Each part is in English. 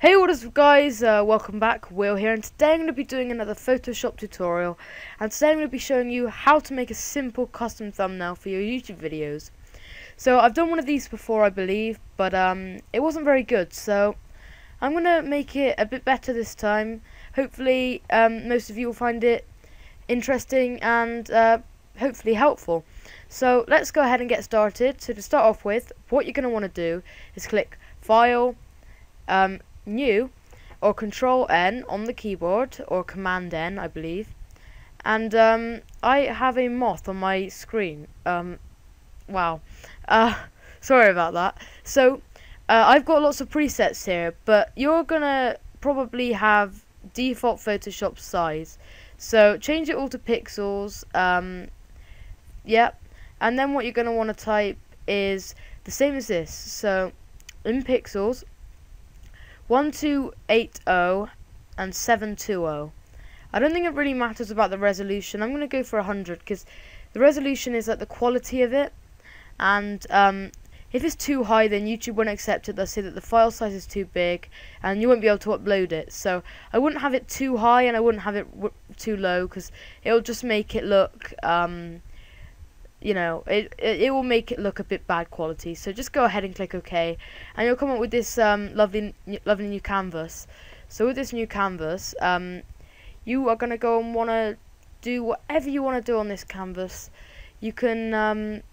Hey, what is up guys, welcome back, Will here, and today I'm going to be doing another Photoshop tutorial, and today I'm going to be showing you how to make a simple custom thumbnail for your YouTube videos. So I've done one of these before, I believe, but it wasn't very good, so I'm going to make it a bit better this time. Hopefully most of you will find it interesting and hopefully helpful. So let's go ahead and get started. So to start off with, what you're going to want to do is click File, New, or Control N on the keyboard, or Command N I believe, and I have a moth on my screen. Wow, sorry about that. So I've got lots of presets here, but you're gonna probably have default Photoshop size, so change it all to pixels. Yep, and then what you're gonna want to type is the same as this, so in pixels 1280 and 720. I don't think it really matters about the resolution. I'm going to go for 100 because the resolution is like the quality of it, and if it's too high then YouTube won't accept it. They'll say that the file size is too big and you won't be able to upload it. So I wouldn't have it too high and I wouldn't have it too low, because it'll just make it look you know, it will make it look a bit bad quality. So just go ahead and click OK, and you'll come up with this lovely new canvas. So with this new canvas, you are going to go and want to do whatever you want to do on this canvas. You can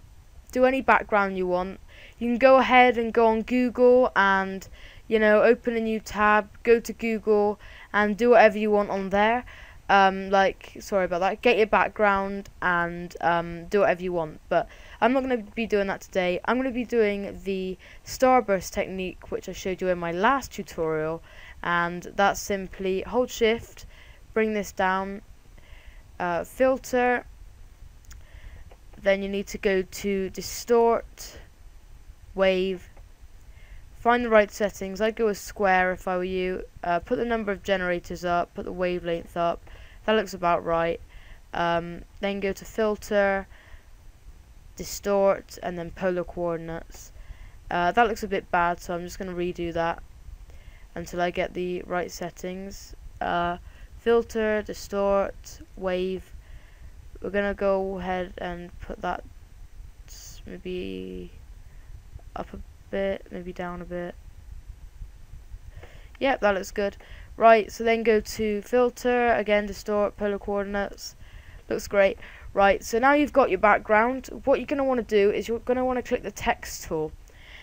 do any background you want. You can go ahead and go on Google and, you know, open a new tab, go to Google and do whatever you want on there. Sorry about that, get your background and do whatever you want, but I'm not going to be doing that today. I'm going to be doing the starburst technique, which I showed you in my last tutorial, and that's simply hold shift, bring this down, filter, then you need to go to distort, wave, find the right settings. I'd go with square if I were you. Put the number of generators up, put the wavelength up. That looks about right. Then go to filter, distort, and then polar coordinates. That looks a bit bad, so I'm just going to redo that until I get the right settings. Filter, distort, wave. We're going to go ahead and put that maybe up a bit, maybe down a bit. Yep, that looks good. Right, so then go to filter, again distort, polar coordinates. Looks great. Right, so now you've got your background. What you're going to want to do is you're going to want to click the text tool.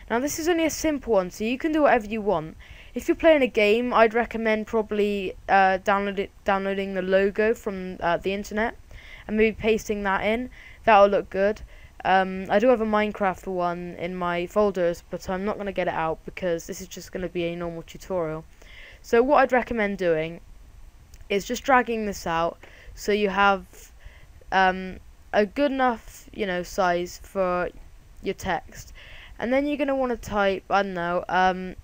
Now this is only a simple one, so you can do whatever you want. If you're playing a game, I'd recommend probably downloading the logo from the internet and maybe pasting that in. That'll look good. I do have a Minecraft one in my folders, but I'm not going to get it out because this is just going to be a normal tutorial. So what I'd recommend doing is just dragging this out so you have a good enough, you know, size for your text, and then you're going to want to type, I don't know,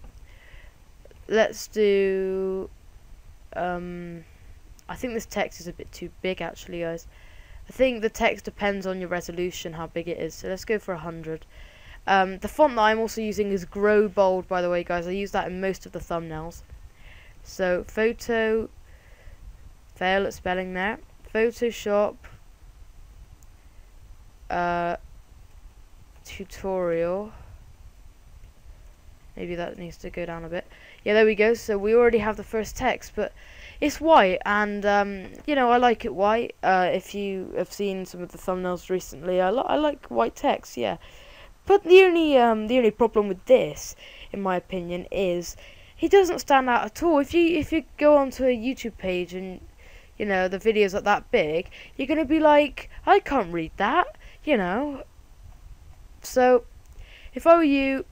let's do I think this text is a bit too big actually, guys. I think the text depends on your resolution, how big it is, so let's go for 100. The font that I'm also using is Grow Bold, by the way, guys. I use that in most of the thumbnails. So photo, fail at spelling there, Photoshop, tutorial, maybe that needs to go down a bit. Yeah, there we go. So we already have the first text, but it's white, and you know, I like it white. If you have seen some of the thumbnails recently, I like white text, yeah. But the only problem with this, in my opinion, is he doesn't stand out at all. If you go onto a YouTube page and, you know, the videos are that big, you're gonna be like, I can't read that, you know. So if I were you,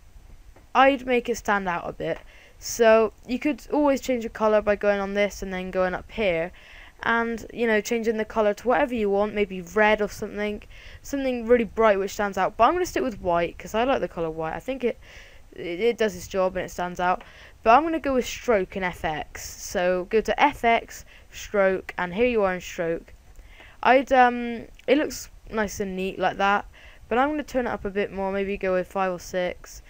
I'd make it stand out a bit. So you could always change your color by going on this and then going up here, and, you know, changing the color to whatever you want, maybe red or something really bright which stands out. But I'm gonna stick with white because I like the color white. I think it does its job and it stands out. But I'm going to go with stroke in FX. So go to FX, stroke, and here you are in stroke. It looks nice and neat like that, but I'm going to turn it up a bit more, maybe go with 5 or 6,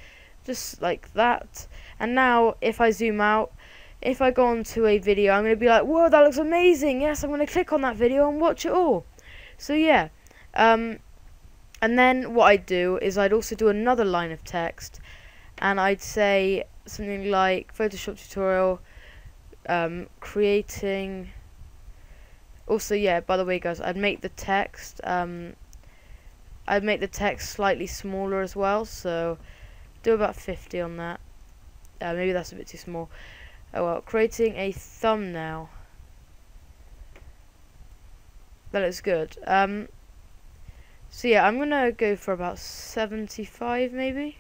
just like that. And now if I zoom out, if I go onto a video, I'm going to be like, whoa, that looks amazing. Yes, I'm going to click on that video and watch it all. So yeah, and then what I'd do is I'd also do another line of text, and I'd say something like Photoshop tutorial, creating. Also, yeah, by the way, guys, I'd make the text slightly smaller as well, so do about 50 on that. Maybe that's a bit too small. Oh well, creating a thumbnail. That looks good. So yeah, I'm gonna go for about 75 maybe.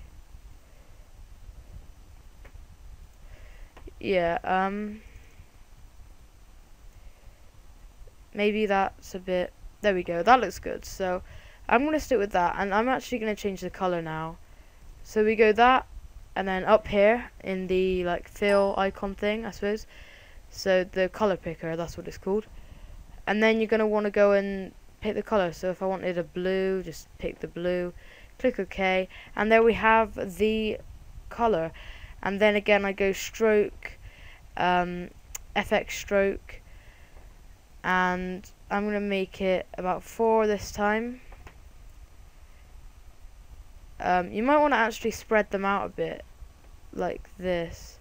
Yeah, maybe that's a bit, there we go, that looks good. So I'm gonna stick with that, and I'm actually gonna change the color now. So we go that, and then up here in the like fill icon thing, I suppose, so the color picker, that's what it's called. And then you're gonna want to go and pick the color. So if I wanted a blue, just pick the blue, click OK, and there we have the color. And then again I go stroke, FX stroke, and I'm gonna make it about 4 this time. You might want to actually spread them out a bit like this,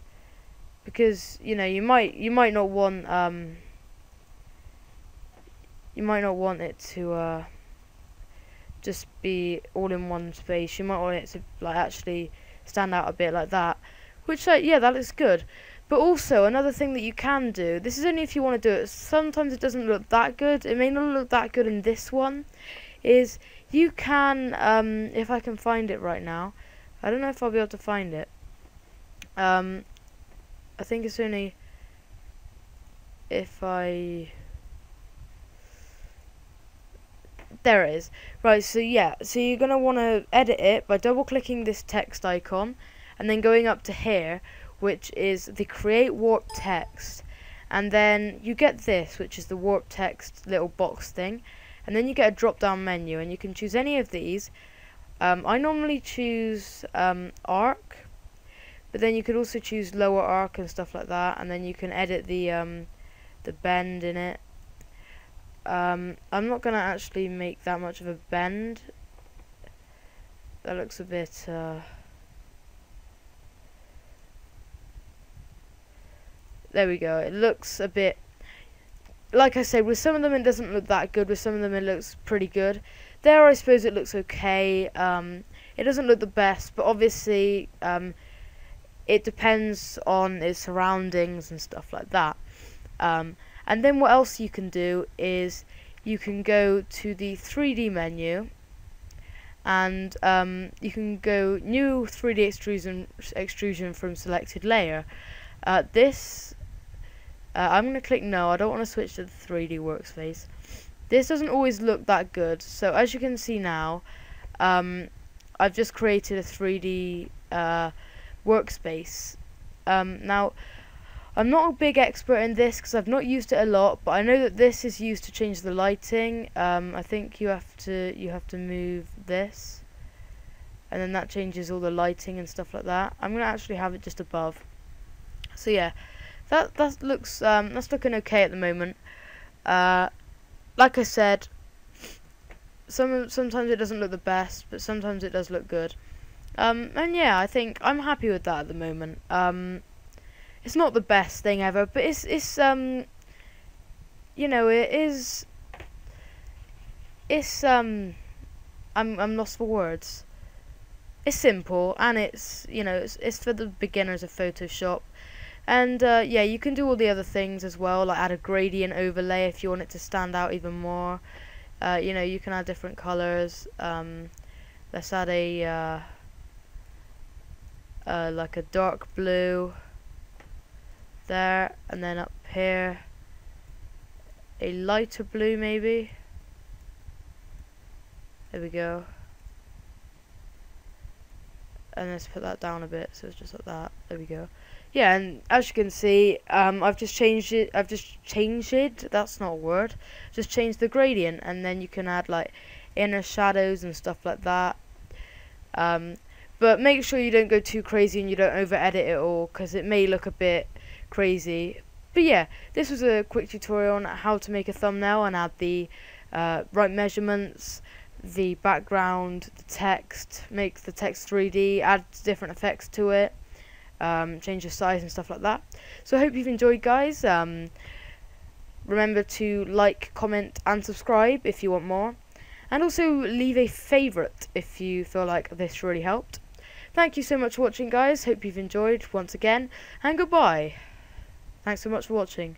because you know you might not want it to just be all in one space. You might want it to like actually stand out a bit like that, which yeah, that looks good. But also another thing that you can do, this is only if you want to do it, sometimes it doesn't look that good, it may not look that good in this one, is you can, if I can find it right now, I don't know if I'll be able to find it, I think it's only if there it is. Right, so yeah, so you're going to want to edit it by double clicking this text icon and then going up to here, which is the create warp text, and then you get this, which is the warp text little box thing, and then you get a drop down menu and you can choose any of these. I normally choose arc, but then you could also choose lower arc and stuff like that, and then you can edit the bend in it. I'm not gonna actually make that much of a bend. That looks a bit there we go, it looks a bit, like I said, with some of them it doesn't look that good, with some of them it looks pretty good. There I suppose it looks okay. It doesn't look the best, but obviously it depends on its surroundings and stuff like that. And then what else you can do is you can go to the 3D menu, and you can go new 3D extrusion from selected layer. I'm going to click no, I don't want to switch to the 3D workspace. This doesn't always look that good, so as you can see now, I've just created a 3D workspace. Now, I'm not a big expert in this because I've not used it a lot, but I know that this is used to change the lighting. I think you have to move this, and then that changes all the lighting and stuff like that. I'm gonna actually have it just above. So yeah, that looks that's looking okay at the moment. Like I said, sometimes it doesn't look the best, but sometimes it does look good. And yeah, I think I'm happy with that at the moment. It's not the best thing ever, but it's you know, I'm lost for words. It's simple, and it's, you know, it's for the beginners of Photoshop. And yeah, you can do all the other things as well, like add a gradient overlay if you want it to stand out even more. You know, you can add different colors. Let's add a like a dark blue there, and then up here a lighter blue maybe. There we go. And let's put that down a bit so it's just like that. There we go. Yeah, and as you can see, I've just changed it. That's not a word. Just changed the gradient, and then you can add like inner shadows and stuff like that. But make sure you don't go too crazy and you don't over edit it all, because it may look a bit crazy. But yeah, this was a quick tutorial on how to make a thumbnail and add the right measurements, the background, the text, make the text 3D, add different effects to it, change the size and stuff like that. So I hope you've enjoyed, guys. Remember to like, comment and subscribe if you want more, and also leave a favourite if you feel like this really helped. Thank you so much for watching, guys. Hope you've enjoyed once again, and goodbye. Thanks so much for watching.